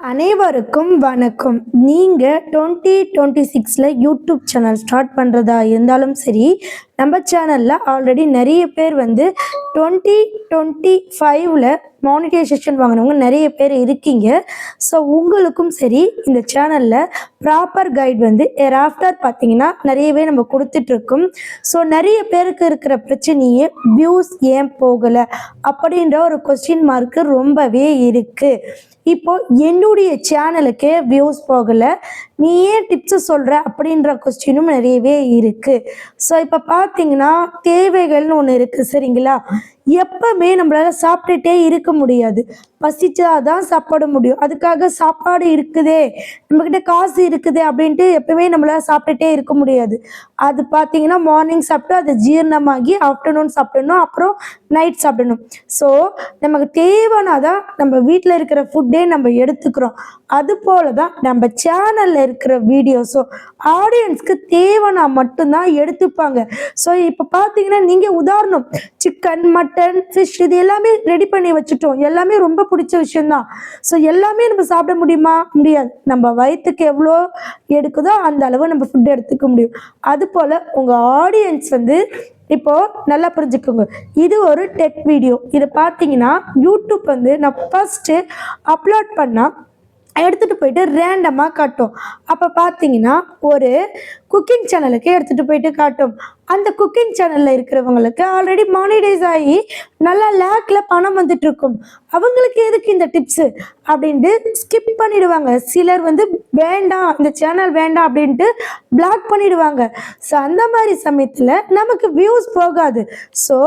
அனைவருக்கும் வணக்கம். நீங்கள் 2026 யூடியூப் சேனல் ஸ்டார்ட் பண்ணுறதா இருந்தாலும் சரி, நம்ம சேனலில் ஆல்ரெடி நிறைய பேர் 2025 மானிட்டைசேஷன் வாங்கினவங்க நிறைய பேர் இருக்கீங்க. ஸோ உங்களுக்கும் சரி இந்த சேனலில் ப்ராப்பர் கைட் ஆஃப்டர் பார்த்தீங்கன்னா நிறையவே நம்ம கொடுத்துட்ருக்கோம். ஸோ நிறைய பேருக்கு இருக்கிற பிரச்சனையே வியூஸ் ஏன் போகலை அப்படின்ற ஒரு கொஸ்டின் மார்க்கு ரொம்பவே இருக்குது. இப்போ என்னுடைய சேனலுக்கே வியூஸ் போகலை, நீ ஏன் டிப்ஸு சொல்கிற அப்படின்ற கொஸ்டினும் நிறையவே இருக்குது. ஸோ இப்போ பார்த்தீங்கன்னா தேவைகள்னு ஒன்று இருக்குது சரிங்களா. எப்பவுமே நம்மளால சாப்பிட்டுட்டே இருக்க முடியாது, பசிச்சாதான் சாப்பிட முடியும். அதுக்காக சாப்பாடு இருக்குதே, நம்மக்கிட்ட காசு இருக்குது அப்படின்ட்டு எப்பவுமே நம்மளால சாப்பிட்டுட்டே இருக்க முடியாது. அது பார்த்தீங்கன்னா மார்னிங் சாப்பிட்டு அது ஜீரணமாகி ஆஃப்டர்நூன் சாப்பிடணும், அப்புறம் நைட் சாப்பிடணும். ஸோ நமக்கு தேவைனாதான் நம்ம வீட்டில் இருக்கிற ஃபுட்டே நம்ம எடுத்துக்கிறோம். அது போல தான் நம்ம சேனலில் இருக்கிற வீடியோஸும் ஆடியன்ஸ்க்கு தேவைனா மட்டும்தான் எடுத்துப்பாங்க. ஸோ இப்போ பார்த்தீங்கன்னா நீங்கள் உதாரணம் சிக்கன், மட்டன், ஃபிஷ் இது எல்லாமே ரெடி பண்ணி வச்சுட்டோம். எல்லாமே ரொம்ப பிடிச்ச விஷயம்தான். ஸோ எல்லாமே நம்ம சாப்பிட முடியுமா? முடியாது. நம்ம வயிற்றுக்கு எவ்வளோ எடுக்குதோ அந்த அளவு நம்ம ஃபுட் எடுத்துக்க முடியும். அது போல் உங்கள் ஆடியன்ஸ் இப்போ நல்லா புரிஞ்சுக்கோங்க. இது ஒரு டெக் வீடியோ. இதை பார்த்தீங்கன்னா யூடியூப் நான் ஃபஸ்ட்டு அப்லோட் பண்ணால் எடுத்துகிட்டு போயிட்டு ரேண்டமாக காட்டும். அப்போ பார்த்தீங்கன்னா ஒரு குக்கிங் சேனலுக்கு எடுத்துகிட்டு போயிட்டு காட்டும். அந்த குக்கிங் சேனலில் இருக்கிறவங்களுக்கு ஆல்ரெடி மானிடைஸ் ஆகி நல்லா லேக்கில் பணம் வந்துட்டுருக்கும். அவங்களுக்கு எதுக்கு இந்த டிப்ஸு அப்படின்ட்டு ஸ்கிப் பண்ணிடுவாங்க. சிலர் வேண்டாம், இந்த சேனல் வேண்டாம் அப்படின்ட்டு பிளாக் பண்ணிடுவாங்க. ஸோ அந்த மாதிரி சமயத்தில் நமக்கு வியூஸ் போகாது. ஸோ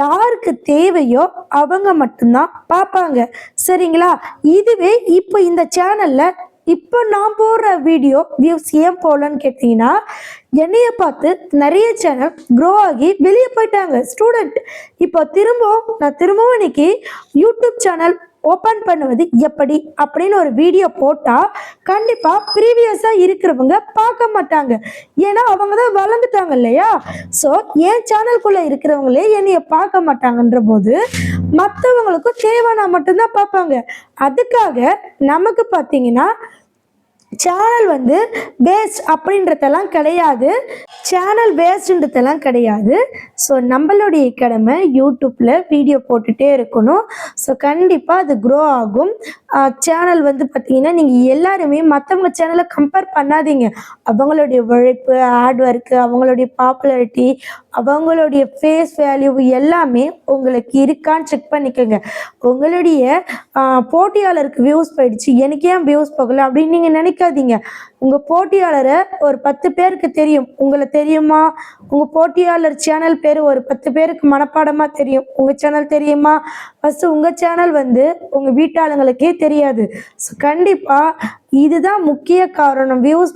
யாருக்கு தேவையோ அவங்க மட்டும்தான் பார்ப்பாங்க சரிங்களா. இதுவே இப்போ இந்த சேனலில் இப்போ நான் போடுற வீடியோ வியூஸ் ஏன் போகலன்னு கேட்டிங்கன்னா, என்னைய பார்த்து நிறைய சேனல் க்ரோ ஆகி வெளியே போயிட்டாங்க ஸ்டூடெண்ட். இப்போ நான் திரும்பவும் இன்னைக்கு யூடியூப் சேனல் ஓப்பன் பண்ணுவது எப்படி அப்படின்னு ஒரு வீடியோ போட்டால் கண்டிப்பாக ப்ரீவியஸாக இருக்கிறவங்க பார்க்க மாட்டாங்க. ஏன்னா அவங்க தான் வளர்ந்துட்டாங்க இல்லையா. ஸோ என் சேனலுக்குள்ளே இருக்கிறவங்களே என்னைய பார்க்க மாட்டாங்கன்ற போது மற்றவங்களுக்கும் தேவைன்னா மட்டும்தான் பார்ப்பாங்க. அதுக்காக நமக்கு பார்த்தீங்கன்னா சேனல் வேஸ்ட் அப்படின்றதெல்லாம் கிடையாது, சேனல் வேஸ்ட்ன்றதெல்லாம் கிடையாது. ஸோ நம்மளுடைய கடமை யூடியூப்பில் வீடியோ போட்டுகிட்டே இருக்கணும். ஸோ கண்டிப்பாக அது க்ரோ ஆகும். சேனல் பார்த்தீங்கன்னா நீங்கள் எல்லாருமே மற்றவங்க சேனலை கம்பேர் பண்ணாதீங்க. அவங்களுடைய உழைப்பு, ஹார்ட் ஒர்க்கு, அவங்களுடைய பாப்புலாரிட்டி, அவங்களுடைய ஃபேஸ் வேல்யூ எல்லாமே உங்களுக்கு இருக்கான்னு செக் பண்ணிக்கோங்க. உங்களுடைய போட்டியாளருக்கு வியூஸ் போயிடுச்சு, எனக்கு ஏன் வியூஸ் போகலை அப்படின்னு நீங்கள் நினைக்காதீங்க. உங்கள் போட்டியாளரை ஒரு 10 பேருக்கு தெரியும். உங்களை தெரியுமா? உங்கள் போட்டியாளர் சேனல் பேர் ஒரு 10 பேருக்கு மனப்பாடமாக தெரியும். உங்கள் சேனல் தெரியுமா? ஃபஸ்ட்டு உங்கள் சேனல் உங்கள் வீட்டாளங்களுக்கே தெரியாது. ஸோ கண்டிப்பாக இதுதான் முக்கிய காரணம். வியூஸ்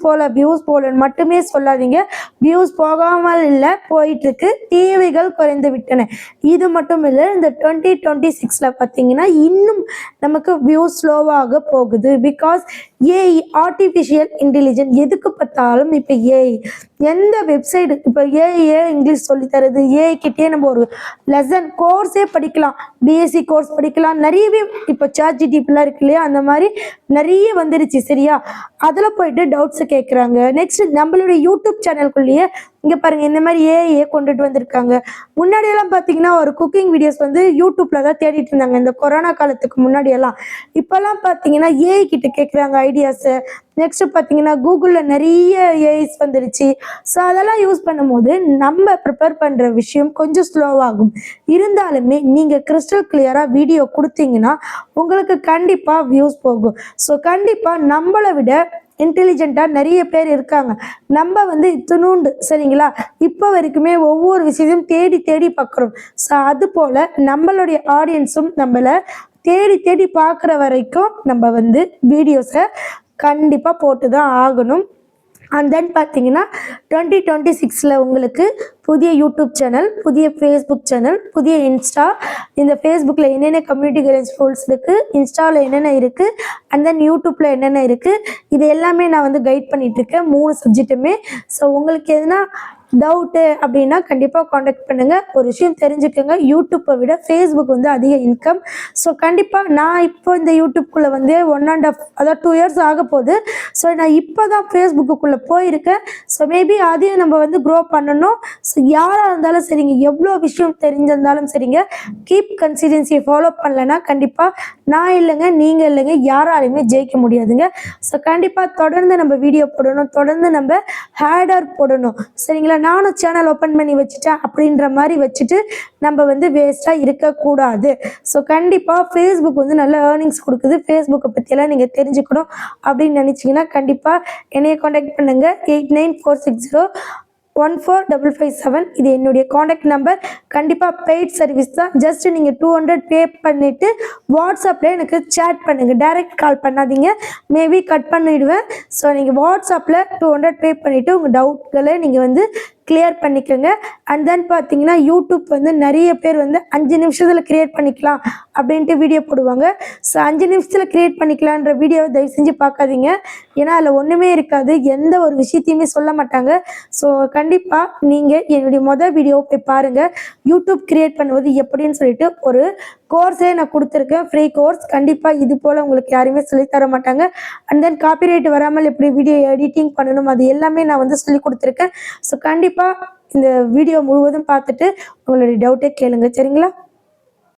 போலன்னு மட்டுமே சொல்லாதீங்க. வியூஸ் போகாமல் இல்லை, போயிட்டுருக்கு. தேவைகள் குறைந்து விட்டன. இது மட்டும் இல்லை, இந்த 2026 பார்த்தீங்கன்னா இன்னும் நமக்கு வியூஸ் ஸ்லோவாக போகுது. பிகாஸ் ஏஐ, ஆர்டிஃபிஷியல் இன்டெலிஜென்ஸ், எதுக்கு பார்த்தாலும் இப்போ ஏஐ. எந்த வெப்சைட் இப்போ ஏஐ இங்கிலீஷ் சொல்லித்தருது, ஏஐ கிட்டே நம்ம ஒரு லெசன் கோர்ஸே படிக்கலாம், பிஎஸ்சி கோர்ஸ் படிக்கலாம். நிறையவே இப்போ ChatGPT இருக்கு இல்லையா, அந்த மாதிரி நிறைய வந்துருச்சு சரியா. அதில் போயிட்டு டவுட்ஸை கேட்குறாங்க. நெக்ஸ்ட் நம்மளுடைய யூடியூப் சேனலுக்குள்ளேயே இங்கே பாருங்கள், இந்த மாதிரி ஏஐயே கொண்டுட்டு வந்திருக்காங்க. முன்னாடியெல்லாம் பார்த்தீங்கன்னா ஒரு குக்கிங் வீடியோஸ் யூடியூப்பில் தான் தேடிட்டு இருந்தாங்க இந்த கொரோனா காலத்துக்கு முன்னாடியெல்லாம். இப்போல்லாம் பார்த்தீங்கன்னா ஏஐ கிட்ட கேட்குறாங்க ஐடியாஸை. நெக்ஸ்ட் பார்த்தீங்கன்னா கூகுளில் நிறைய ஏஐஸ் வந்துருச்சு. ஸோ அதெல்லாம் யூஸ் பண்ணும்போது நம்ம ப்ரிப்பேர் பண்ணுற விஷயம் கொஞ்சம் ஸ்லோவாகும். இருந்தாலுமே நீங்கள் கிறிஸ்டல் கிளியராக வீடியோ கொடுத்தீங்கன்னா உங்களுக்கு கண்டிப்பாக வியூஸ் போகும். ஸோ கண்டிப்பாக நம்மளை விட இன்டெலிஜென்ட்டாக நிறைய பேர் இருக்காங்க. நம்ம இத்தினூண்டு சரிங்களா. இப்போ வரைக்குமே ஒவ்வொரு விஷயத்தையும் தேடி தேடி பார்க்குறோம். ஸோ அது போல் நம்மளுடைய ஆடியன்ஸும் நம்மளை தேடி தேடி பார்க்குற வரைக்கும் நம்ம வீடியோஸை கண்டிப்பாக போட்டு தான் ஆகணும். அண்ட் தென் பார்த்தீங்கன்னா 2026 உங்களுக்கு புதிய யூடியூப் சேனல், புதிய ஃபேஸ்புக் சேனல், புதிய இன்ஸ்டா. இந்த ஃபேஸ்புக்கில் என்னென்ன கம்யூனிட்டி கைடன்ஸ் ரூல்ஸ் இருக்குது, இன்ஸ்டாவில் என்னென்ன இருக்குது, அண்ட் தென் யூடியூப்பில் என்னென்ன இருக்குது, இது எல்லாமே நான் கைட் பண்ணிகிட்ருக்கேன் 3 சப்ஜெக்ட்டுமே. ஸோ உங்களுக்கு எதுனா டவுட்டு அப்படின்னா கண்டிப்பாக காண்டாக்ட் பண்ணுங்கள். ஒரு விஷயம் தெரிஞ்சுக்கோங்க, யூடியூப்பை விட ஃபேஸ்புக் வந்து அதிக இன்கம். ஸோ கண்டிப்பாக நான் இப்போ இந்த யூடியூப்குள்ளே வந்து 1.5 அதாவது 2 இயர்ஸ் ஆக போகுது. ஸோ நான் இப்போ தான் ஃபேஸ்புக்குள்ளே போயிருக்கேன். ஸோ மேபி அதையும் நம்ம வந்து க்ரோ பண்ணணும். ஸோ யாராக இருந்தாலும் சரிங்க, எவ்வளோ விஷயம் தெரிஞ்சிருந்தாலும் சரிங்க, கீப் கன்சிஸ்டன்சியை ஃபாலோ பண்ணலைன்னா கண்டிப்பாக நான் இல்லைங்க, நீங்கள் இல்லைங்க, யாராலையுமே ஜெயிக்க முடியாதுங்க. ஸோ கண்டிப்பாக தொடர்ந்து நம்ம வீடியோ போடணும், தொடர்ந்து நம்ம ஹேடர் போடணும். சரிங்களா? நானும் சேனல் ஓப்பன் பண்ணி வச்சுட்டேன் அப்படின்ற மாதிரி வச்சுட்டு நம்ம வந்து வேஸ்ட்டாக இருக்கக்கூடாது. ஸோ கண்டிப்பாக ஃபேஸ்புக் வந்து நல்ல ஏர்னிங்ஸ் கொடுக்குது. ஃபேஸ்புக்கை பற்றியெல்லாம் நீங்கள் தெரிஞ்சுக்கணும் அப்படின்னு நினச்சிங்கன்னா கண்டிப்பாக என்னைய காண்டாக்ட் பண்ணுங்கள். 8946014557 இது என்னுடைய காண்டாக்ட் நம்பர். கண்டிப்பாக பெய்ட் சர்வீஸ் தான். ஜஸ்ட் நீங்கள் 200 பே பண்ணிவிட்டு வாட்ஸ்அப்பில் எனக்கு சேட் பண்ணுங்கள். டைரக்ட் கால் பண்ணாதீங்க, மேபி கட் பண்ணிவிடுவேன். ஸோ நீங்கள் வாட்ஸ்அப்பில் 200 பே பண்ணிவிட்டு உங்கள் டவுட்களை நீங்கள் வந்து கிளியர் பண்ணிக்கோங்க. அண்ட் தென் பார்த்தீங்கன்னா யூடியூப் வந்து நிறைய பேர் வந்து 5 நிமிஷத்தில் க்ரியேட் பண்ணிக்கலாம் அப்படின்ட்டு வீடியோ போடுவாங்க. ஸோ 5 நிமிஷத்தில் க்ரியேட் பண்ணிக்கலான்ற வீடியோவை தயவு செஞ்சு பார்க்காதீங்க. ஏன்னா அதில் ஒன்றுமே இருக்காது, எந்த ஒரு விஷயத்தையுமே சொல்ல மாட்டாங்க. ஸோ கண்டிப்பாக நீங்கள் என்னுடைய வீடியோவை போய் பாருங்கள், யூடியூப் க்ரியேட் பண்ணுவது எப்படின்னு சொல்லிட்டு ஒரு கோர்ஸே நான் கொடுத்துருக்கேன், ஃப்ரீ கோர்ஸ். கண்டிப்பாக இது போல் உங்களுக்கு யாருமே சொல்லித்தர மாட்டாங்க. அண்ட் தென் காப்பிரைட் வராமல் எப்படி வீடியோ எடிட்டிங் பண்ணணும் அது எல்லாமே நான் வந்து சொல்லி கொடுத்துருக்கேன். ஸோ கண்டிப்பாக இந்த வீடியோ முழுவதும் பார்த்துட்டு உங்களுடைய டவுட்டை கேளுங்க. சரிங்களா?